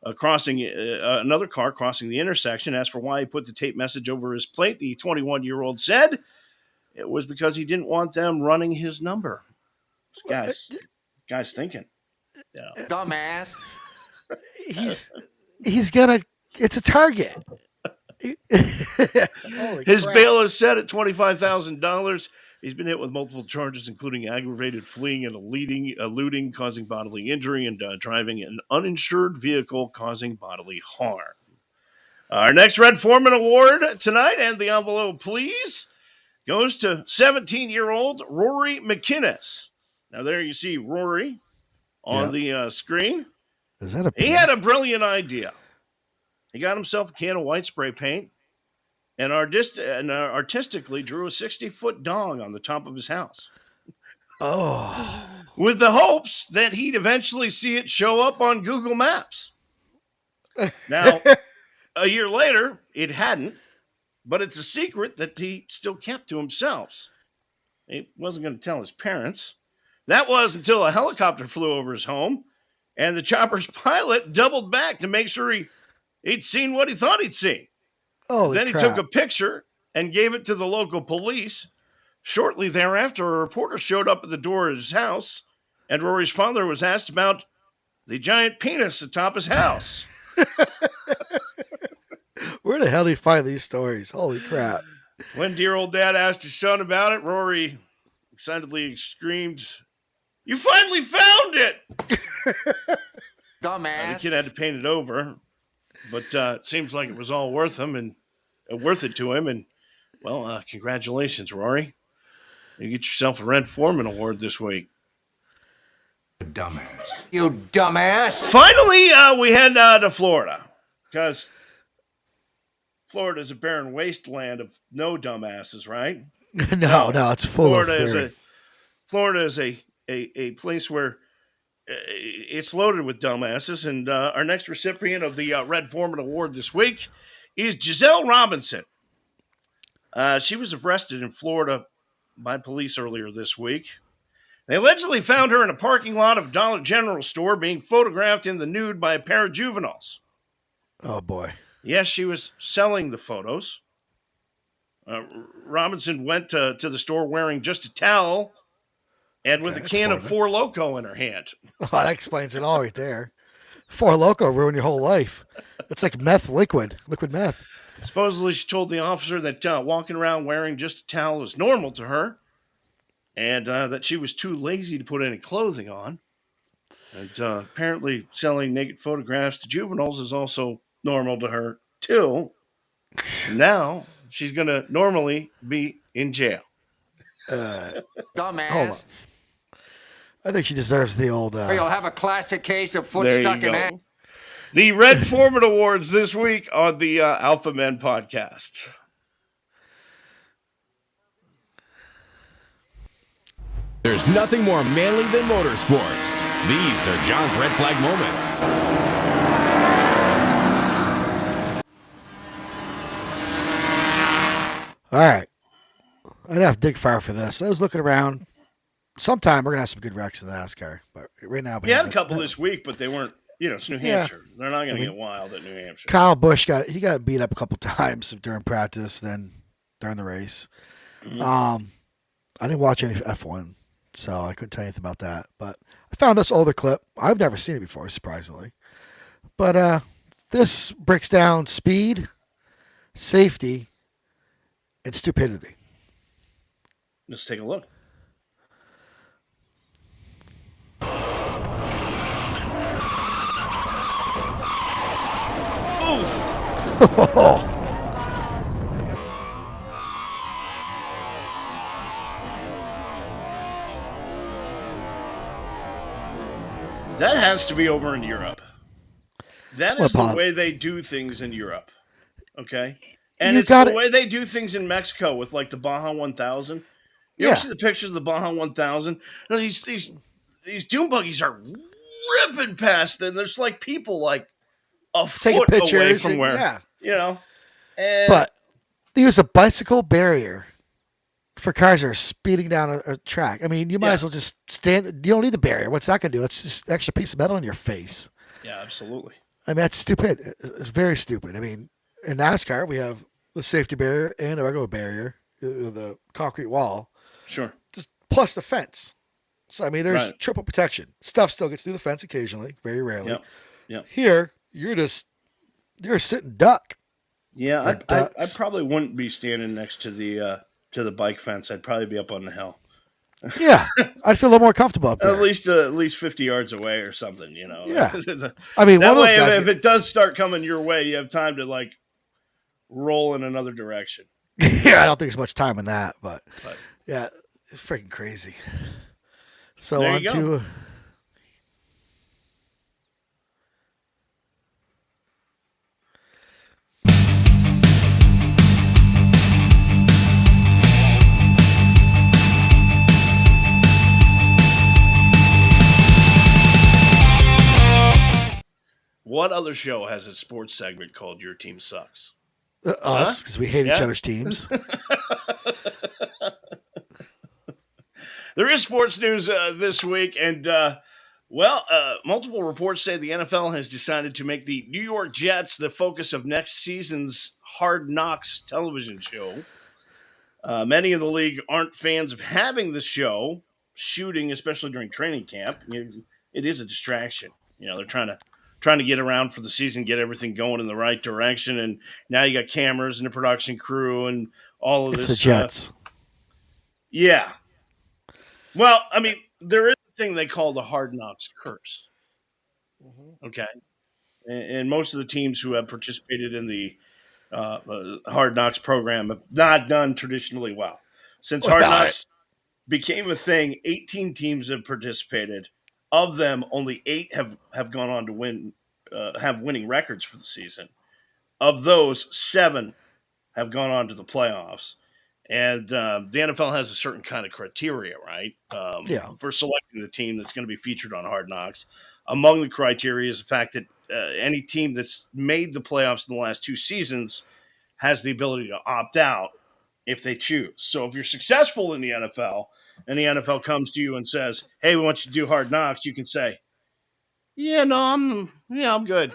another car crossing the intersection. As for why he put the tape message over his plate, the 21-year-old said it was because he didn't want them running his number. This guy's thinking. Yeah. Dumbass. He's gonna. It's a target. His bail is set at $25,000. He's been hit with multiple charges, including aggravated fleeing and eluding, causing bodily injury, and driving an uninsured vehicle, causing bodily harm. Our next Red Foreman Award tonight, and the envelope, please, goes to 17-year-old Rory McInnes. Now, there you see Rory on the screen. Is that a? He had a brilliant idea. He got himself a can of white spray paint and artistically drew a 60-foot dong on the top of his house. Oh. With the hopes that he'd eventually see it show up on Google Maps. Now, a year later, it hadn't, but it's a secret that he still kept to himself. He wasn't going to tell his parents. That was until a helicopter flew over his home, and the chopper's pilot doubled back to make sure he'd seen what he thought he'd seen. Then he took a picture and gave it to the local police. Shortly thereafter, a reporter showed up at the door of his house, and Rory's father was asked about the giant penis atop his house. Where the hell do you find these stories? Holy crap. When dear old dad asked his son about it, Rory excitedly screamed, "You finally found it!" Dumbass. The kid had to paint it over, but it seems like it was all worth it to him. And, well, congratulations, Rory. You get yourself a Red Foreman Award this week. Dumbass. You dumbass. Finally, we head to Florida, because Florida is a barren wasteland of no dumbasses, right? No, it's full of Florida is a place where it's loaded with dumbasses. And our next recipient of the Red Foreman Award this week is Giselle Robinson. She was arrested in Florida by police earlier this week. They allegedly found her in a parking lot of a Dollar General store being photographed in the nude by a pair of juveniles. Oh, boy. Yes, she was selling the photos. Robinson went to the store wearing just a towel and with a can of Four Loko in her hand. Oh, that explains it all right there. Four Loko ruined your whole life. It's like liquid meth. Supposedly, she told the officer that walking around wearing just a towel was normal to her, and that she was too lazy to put any clothing on. And apparently, selling naked photographs to juveniles is also normal to her, too. Now, she's going to normally be in jail. Dumbass. I think she deserves the old... You'll have a classic case of foot stuck in ass. The Red Foreman Awards this week on the Alpha Men podcast. There's nothing more manly than motorsports. These are John's red flag moments. All right. I'd have to dig far for this. I was looking around. Sometime we're going to have some good wrecks in the NASCAR. But right now... We had a couple this week, but they weren't... it's New Hampshire. Yeah. They're not going to get wild at New Hampshire. Kyle Busch got beat up a couple times during practice, then during the race. Mm-hmm. I didn't watch any F1, so I couldn't tell you anything about that. But I found this older clip. I've never seen it before, surprisingly. But this breaks down speed, safety, and stupidity. Let's take a look. That has to be over in Europe. That is the way they do things in Europe. Okay? And it's the way they do things in Mexico with like the Baja 1000. You ever see the pictures of the Baja 1000? You know, these dune buggies are ripping past them. There's like people like a foot away from where, you know. And but there's a bicycle barrier for cars that are speeding down a track. I mean, you might as well just stand. You don't need the barrier. What's that going to do? It's just an extra piece of metal in your face. Yeah, absolutely. I mean, that's stupid. It's very stupid. I mean, in NASCAR, we have the safety barrier and a regular barrier, the concrete wall. Sure. Just plus the fence. So, I mean, there's triple protection. Stuff still gets through the fence occasionally, very rarely. Yep. Here, you're a sitting duck. Yeah, I probably wouldn't be standing next to the bike fence. I'd probably be up on the hill. Yeah, I'd feel a little more comfortable up there. At least 50 yards away or something, you know. Yeah. I mean, that way, if it does start coming your way, you have time to like roll in another direction. Yeah, I don't think there's much time in that, but yeah, it's freaking crazy. So there on you to. What other show has a sports segment called Your Team Sucks? Us, because we hate each other's teams. There is sports news this week, and multiple reports say the NFL has decided to make the New York Jets the focus of next season's Hard Knocks television show. Many in the league aren't fans of having the show shooting, especially during training camp. It is a distraction. You know, they're trying to get around for the season, get everything going in the right direction, and now you got cameras and a production crew and all of this. It's the Jets. Yeah. Well, I mean, there is a thing they call the Hard Knocks curse. Okay. And most of the teams who have participated in the Hard Knocks program have not done traditionally well. Since Hard Knocks became a thing, 18 teams have participated. Of them, only 8 have gone on to win, have winning records for the season. Of those, 7 have gone on to the playoffs. And the NFL has a certain kind of criteria, right? For selecting the team that's going to be featured on Hard Knocks. Among the criteria is the fact that any team that's made the playoffs in the last 2 seasons has the ability to opt out if they choose. So if you're successful in the NFL and the NFL comes to you and says, hey, we want you to do Hard Knocks, you can say, I'm good.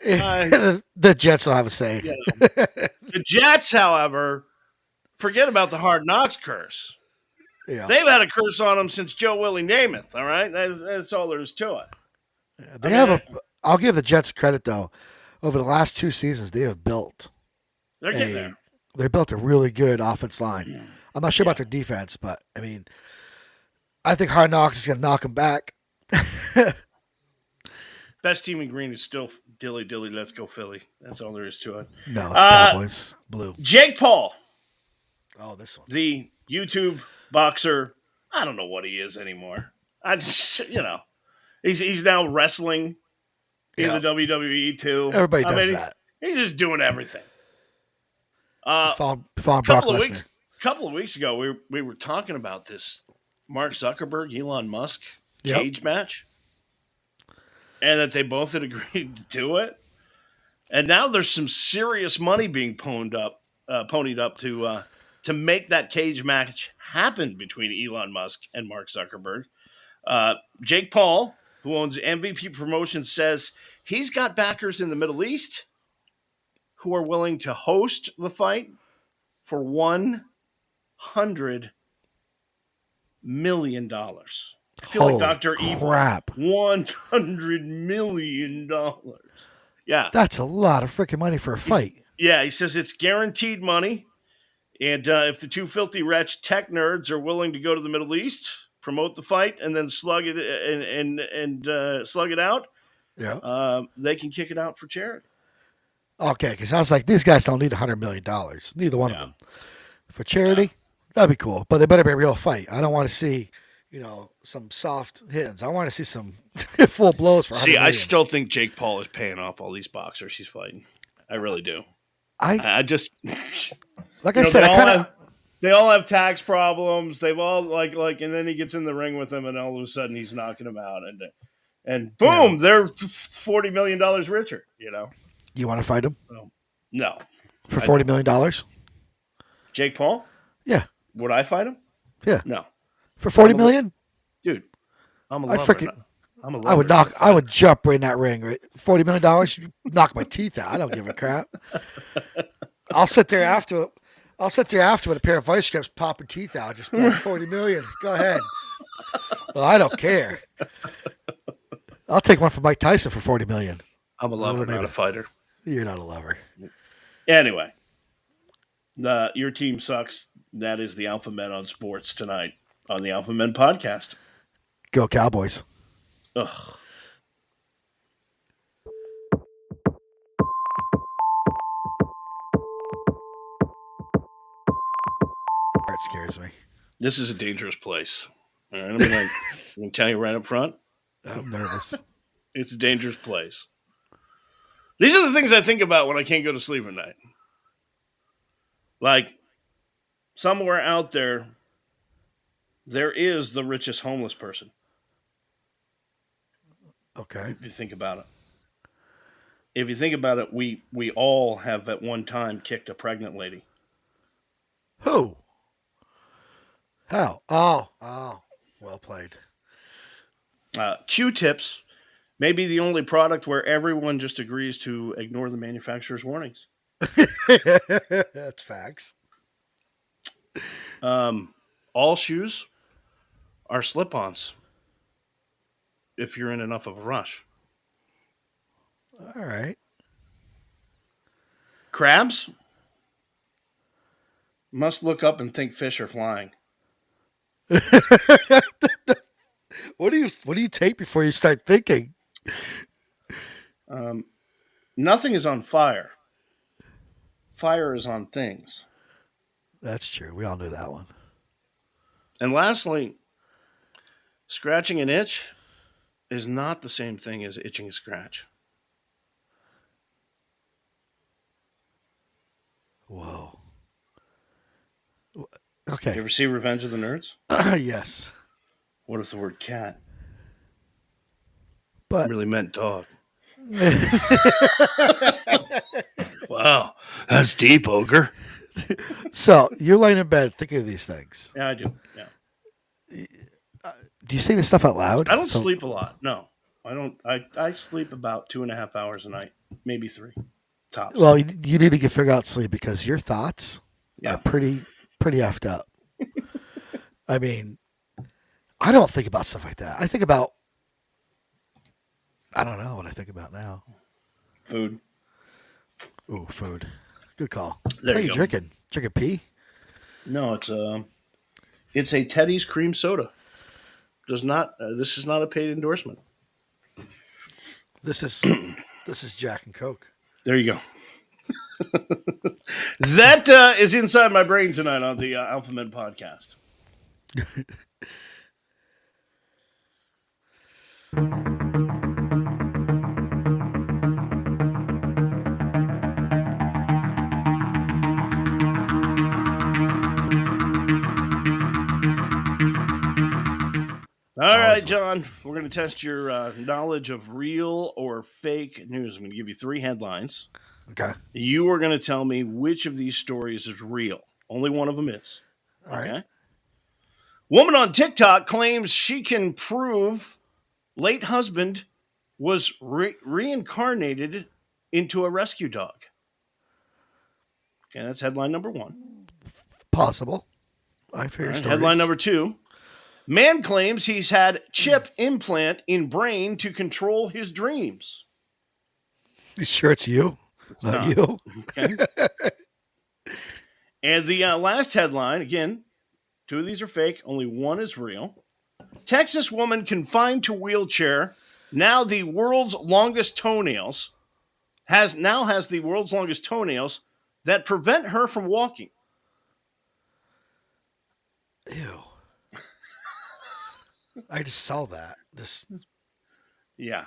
The Jets will have a say. You know. The Jets, however, forget about the Hard Knocks curse. Yeah. They've had a curse on them since Joe Willie Namath, all right? That's all there is to it. I'll give the Jets credit, though. Over the last 2 seasons, they have built. They're getting there. They built a really good offense line. I'm not sure about their defense, but, I mean, I think Hard Knocks is going to knock them back. Best team in green is still Dilly, let's go Philly. That's all there is to it. No, it's Cowboys, blue. Jake Paul. Oh, this one. The YouTube boxer. I don't know what he is anymore. He's now wrestling in the WWE too. Everybody does that. He's just doing everything. Found Brock Lesnar. A couple of weeks ago, we were talking about this Mark Zuckerberg, Elon Musk cage match, and that they both had agreed to do it. And now there's some serious money being ponied up to make that cage match happen between Elon Musk and Mark Zuckerberg. Jake Paul, who owns MVP Promotions, says he's got backers in the Middle East who are willing to host the fight for $100 million. I feel like Dr. Evil. $100 million. Yeah. That's a lot of freaking money for a fight. He says it's guaranteed money. And if the two filthy wretch tech nerds are willing to go to the Middle East, promote the fight, and then slug it and slug it out, they can kick it out for charity. Okay, because I was like, these guys don't need $100 million. Neither one of them. For charity, that'd be cool. But they better be a real fight. I don't want to see, some soft hits. I want to see some full blows for $100 million. I still think Jake Paul is paying off all these boxers he's fighting. I really do. I just like I said, they all have tax problems. They've all like, and then he gets in the ring with them, and all of a sudden he's knocking them out, and boom, they're $40 million richer. You want to fight him? No. For $40 million? Jake Paul? Yeah. Would I fight him? Yeah. No. For $40 million? Dude, I'm a lover. I would jump right in that ring. Right? $40 million? You knock my teeth out. I don't give a crap. I'll sit there after with a pair of vice grips, pop your teeth out. Just be like, $40 million. Go ahead. Well, I don't care. I'll take one from Mike Tyson for $40 million. I'm a lover, not a fighter. You're not a lover. Anyway, your team sucks. That is the Alpha Men on Sports tonight on the Alpha Men podcast. Go Cowboys. Ugh. That scares me. This is a dangerous place. All right, I'm going to tell you right up front. I'm nervous. It's a dangerous place. These are the things I think about when I can't go to sleep at night. Like, somewhere out there is the richest homeless person. Okay. If you think about it. We all have at one time kicked a pregnant lady. Who? How? Oh. Well played. Q-tips may be the only product where everyone just agrees to ignore the manufacturer's warnings. That's facts. All shoes are slip-ons if you're in enough of a rush. All right. Crabs must look up and think fish are flying. What do you take before you start thinking? Nothing is on fire. Fire is on things. That's true. We all knew that one. And lastly, scratching an itch is not the same thing as itching a scratch. Whoa. Okay. You ever see Revenge of the Nerds? Yes. What if the word cat but really meant dog? Wow, that's deep, Ogre. So you're laying in bed thinking of these things. Yeah, I do. Yeah. Do you say this stuff out loud? I don't sleep a lot. No, I don't. I sleep about 2.5 hours a night, maybe 3 tops. Well, you need to figure out sleep because your thoughts are pretty effed up. I mean, I don't think about stuff like that. I think about, I don't know what I think about now. Food. Ooh, food. Good call. There what you are you go. drinking? Drinking pee? No, it's a Teddy's cream soda. This is not a paid endorsement. This is Jack and Coke. There you go. That is inside my brain tonight on the Alpha Men podcast. All right, John, we're going to test your knowledge of real or fake news. I'm going to give you 3 headlines. Okay. You are going to tell me which of these stories is real. Only one of them is. All right. Woman on TikTok claims she can prove late husband was reincarnated into a rescue dog. Okay, that's headline number 1. Possible. I've heard stories. Headline number 2. Man claims he's had chip implant in brain to control his dreams. You sure it's you? Not you. Okay. And the last headline, again, 2 of these are fake, only 1 is real. Texas woman confined to wheelchair, now the world's longest toenails, has the world's longest toenails that prevent her from walking. Ew. I just saw that. Yeah.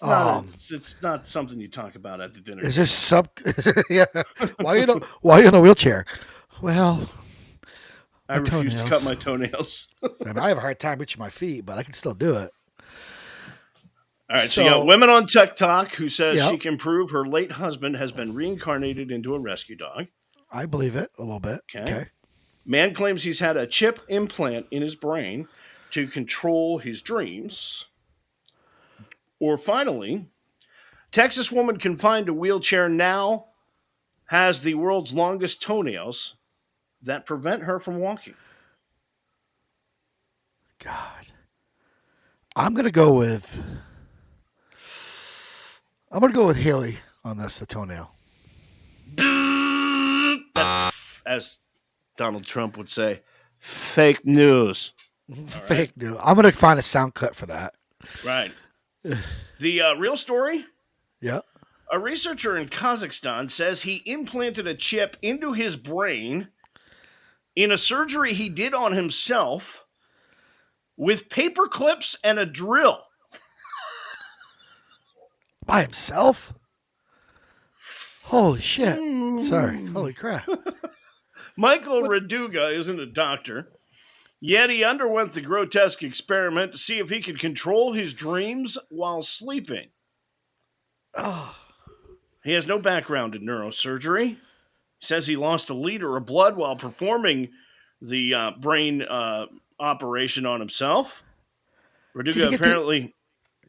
Um, It's not something you talk about at the dinner Is table. there some? Yeah. Why you in a wheelchair? Well, I refuse to cut my toenails. I mean, I have a hard time reaching my feet, but I can still do it. All right, so you got women on TikTok who says she can prove her late husband has been reincarnated into a rescue dog. I believe it a little bit. Okay. Man claims he's had a chip implant in his brain to control his dreams. Or finally, Texas woman confined to wheelchair now has the world's longest toenails that prevent her from walking. God. I'm going to go with Haley on this, the toenail. That's, as Donald Trump would say, fake news. Fake news. I'm going to find a sound cut for that. Right. The real story? Yeah. A researcher in Kazakhstan says he implanted a chip into his brain in a surgery he did on himself with paper clips and a drill. By himself? Holy shit. Sorry. Holy crap. Michael Raduga isn't a doctor, yet he underwent the grotesque experiment to see if he could control his dreams while sleeping. Oh. He has no background in neurosurgery. He says he lost a liter of blood while performing the brain operation on himself. Raduga apparently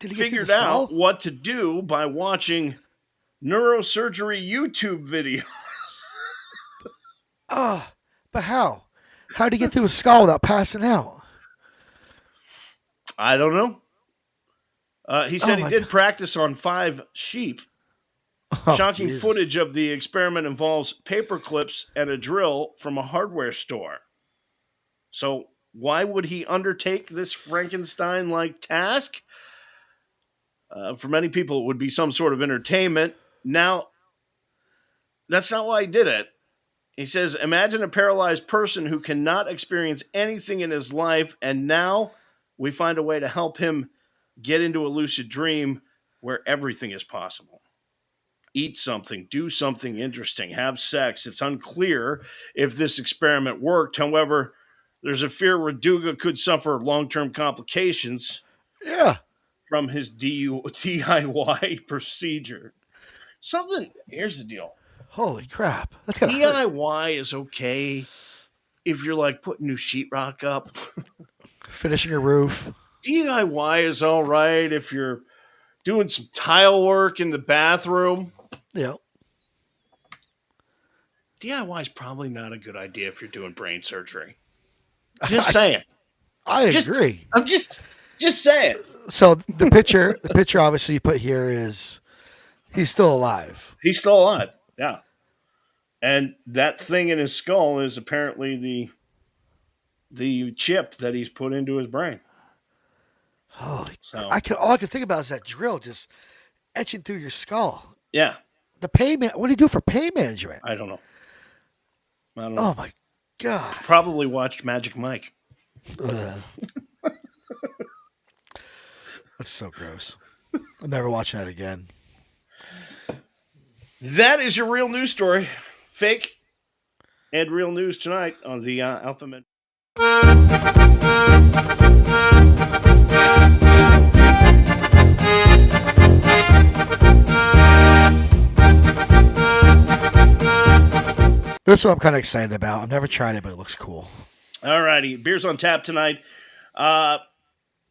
figured out what to do by watching neurosurgery YouTube videos. But how? How did he get through his skull without passing out? I don't know. He said he did practice on 5 sheep. Shocking Jesus. footage of the experiment involves paper clips and a drill from a hardware store. So why would he undertake this Frankenstein-like task? For many people, it would be some sort of entertainment. Now, that's not why he did it. He says, imagine a paralyzed person who cannot experience anything in his life, and now we find a way to help him get into a lucid dream where everything is possible. Eat something, do something interesting, have sex. It's unclear if this experiment worked. However, there's a fear Raduga could suffer long-term complications from his DIY procedure. Here's the deal. Holy crap. That's gonna hurt. DIY is okay if you're like putting new sheetrock up. Finishing a roof. DIY is all right if you're doing some tile work in the bathroom. Yeah. DIY is probably not a good idea if you're doing brain surgery. Just saying. I agree. I'm just saying. So the picture obviously you put here is he's still alive. He's still alive. Yeah. And that thing in his skull is apparently the chip that he's put into his brain. Holy all I can think about is that drill just etching through your skull. Yeah. The pain what do you do for pain management? I don't know. Oh my God. Probably watched Magic Mike. That's so gross. I'll never watch that again. That is your real news story. Fake and real news tonight on the Alpha Men. This one I'm kind of excited about. I've never tried it, but it looks cool. All righty. Beers on tap tonight.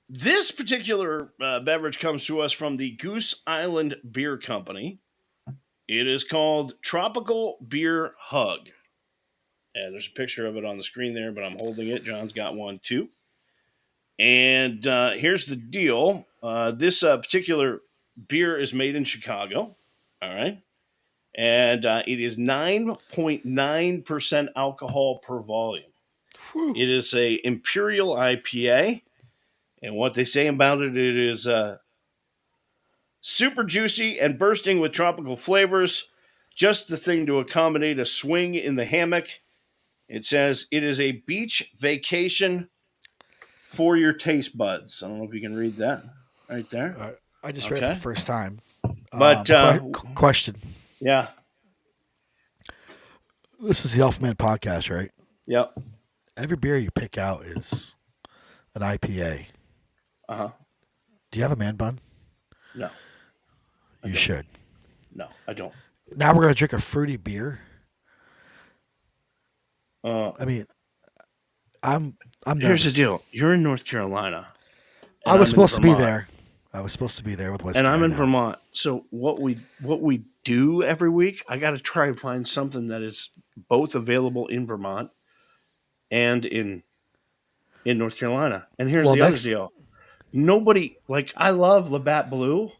This particular beverage comes to us from the Goose Island Beer Company. It is called Tropical Beer Hug. And there's a picture of it on the screen there, but I'm holding it. John's got one too. And here's the deal. This particular beer is made in Chicago. All right. And it is 9.9% alcohol per volume. Whew. It is a Imperial IPA. And what they say about it, it is super juicy and bursting with tropical flavors. Just the thing to accommodate a swing in the hammock. It says it is a beach vacation for your taste buds. I don't know if you can read that right there. I just read it for the first time. But question. Yeah. This is the Alpha Man podcast, right? Yep. Every beer you pick out is an IPA. Uh-huh. Do you have a man bun? No. You should. No, I don't. Now we're going to drink a fruity beer. I mean, I'm here's the deal. You're in North Carolina. I was supposed to be there. I was supposed to be there with West. And I'm in Vermont. So what we do every week, I got to try and find something that is both available in Vermont and in North Carolina. And here's the other deal. Nobody, like, I love Labatt Blue.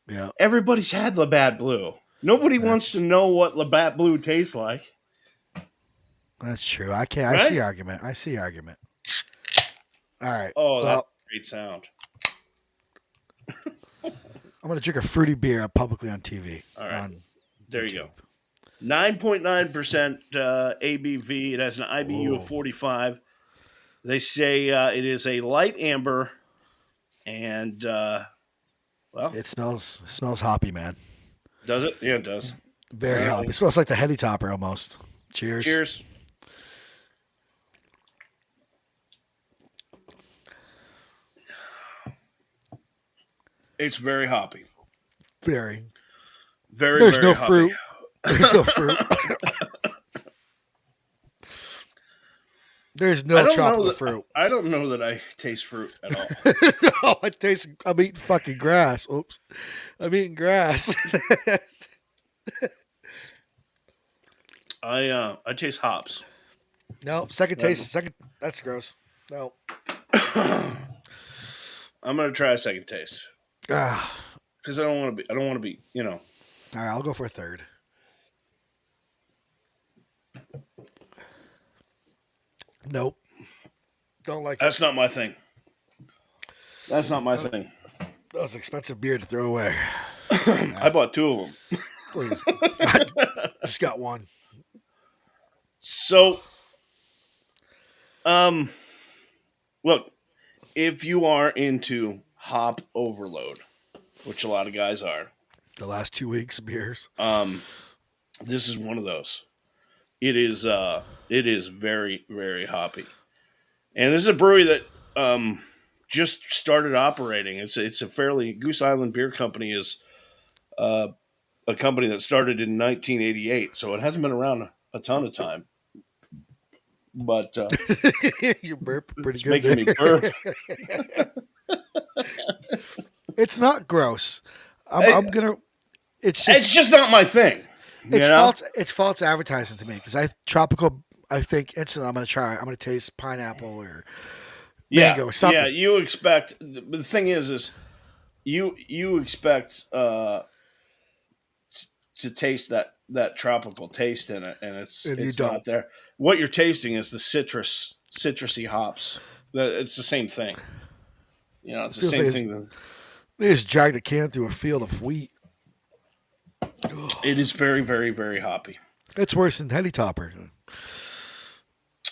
Yeah. Everybody's had Labatt Blue. Nobody wants to know what Labatt Blue tastes like. That's true. I see argument. All right. Oh, that's a great sound. I'm going to drink a fruity beer publicly on TV. All right. There you go. 9.9% ABV. It has an IBU of 45. They say it is a light amber, and it smells hoppy, man. Does it? Yeah, it does. Very hoppy. It smells like the Heady Topper almost. Cheers. Cheers. It's very hoppy. Very. There's no hoppy. fruit. There's no fruit. There's no tropical fruit. I don't know that I taste fruit at all. No, I'm eating fucking grass. Oops. I'm eating grass. I taste hops. No, second taste. That's gross. No. I'm gonna try a second taste. Because I don't want to be, you know. All right, I'll go for a third. Nope. Don't like That's not my thing. That's not my thing. That was expensive beer to throw away. I bought 2 of them. Please. I just got one. So, look, if you are into hop overload, which a lot of guys are, the last 2 weeks of beers, this is one of those. It is very, very hoppy, and this is a brewery that just started operating. It's a fairly Goose Island Beer Company is a company that started in 1988, so it hasn't been around a ton of time. But you burp pretty it's good. making me burp. It's not gross. It's just not my thing. It's false advertising to me because I think instantly I'm gonna try. I'm gonna taste pineapple or mango or something. Yeah, you expect. But the thing is you expect to taste that tropical taste in it, and it's not there. What you're tasting is the citrusy hops. It's the same thing. You know, it's the same thing. They just dragged a can through a field of wheat. It is very, very, very hoppy. It's worse than Heady Topper.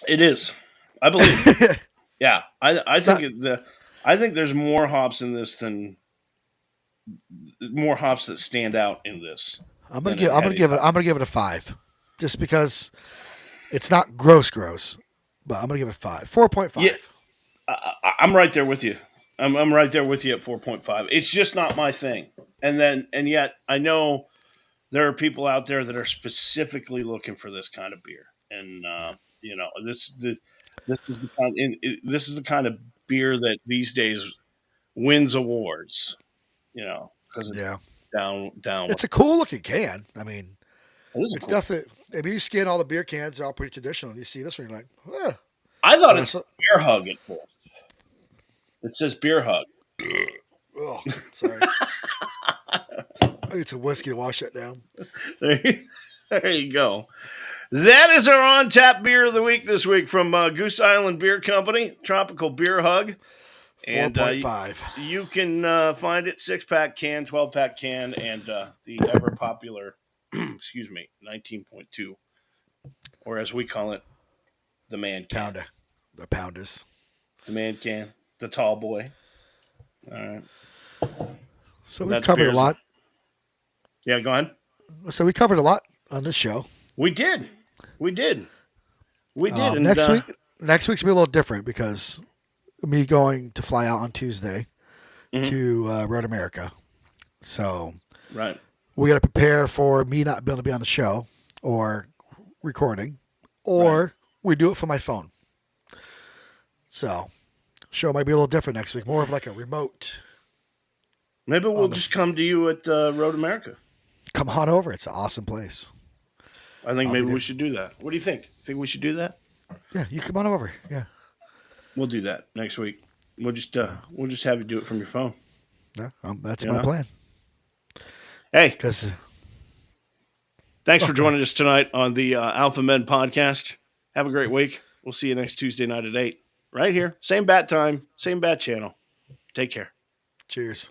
It is, I believe. Yeah, I think there's more hops in this than more hops that stand out in this. I'm gonna give it a 5, just because it's not gross, but I'm gonna give it a 5. 4.5. Yeah, I'm right there with you. I'm right there with you at 4.5. It's just not my thing. And yet I know there are people out there that are specifically looking for this kind of beer. And you know, this is the kind of beer that these days wins awards. You know, because it's down. It's a cool looking can. I mean, it's definitely. If you scan all the beer cans, they're all pretty traditional. And you see this one, you're like, huh. I thought it's Beer Hug at first. It says Beer Hug. Oh, sorry. I need some whiskey to wash that down. There you go. That is our on-tap beer of the week this week from Goose Island Beer Company, Tropical Beer Hug. 4.5. You can find it 6-pack can, 12-pack can, and the ever-popular, 19.2, or as we call it, the man can. Pounder. The Pounders. The man can. The tall boy. All right. So we've covered a lot. Yeah, go ahead. So we covered a lot on this show. We did. And next week's going to be a little different because me going to fly out on Tuesday to Road America. So right, we got to prepare for me not being able to be on the show or recording, or we do it from my phone. So show might be a little different next week, more of like a remote. Maybe we'll just come to you at Road America. Come on over. It's an awesome place. I think maybe we should do that. What do you think? Think we should do that? Yeah, you come on over. Yeah. We'll do that next week. We'll just have you do it from your phone. Yeah, that's my plan. Hey, because thanks for joining us tonight on the Alpha Men podcast. Have a great week. We'll see you next Tuesday night at 8. Right here. Same bat time, same bat channel. Take care. Cheers.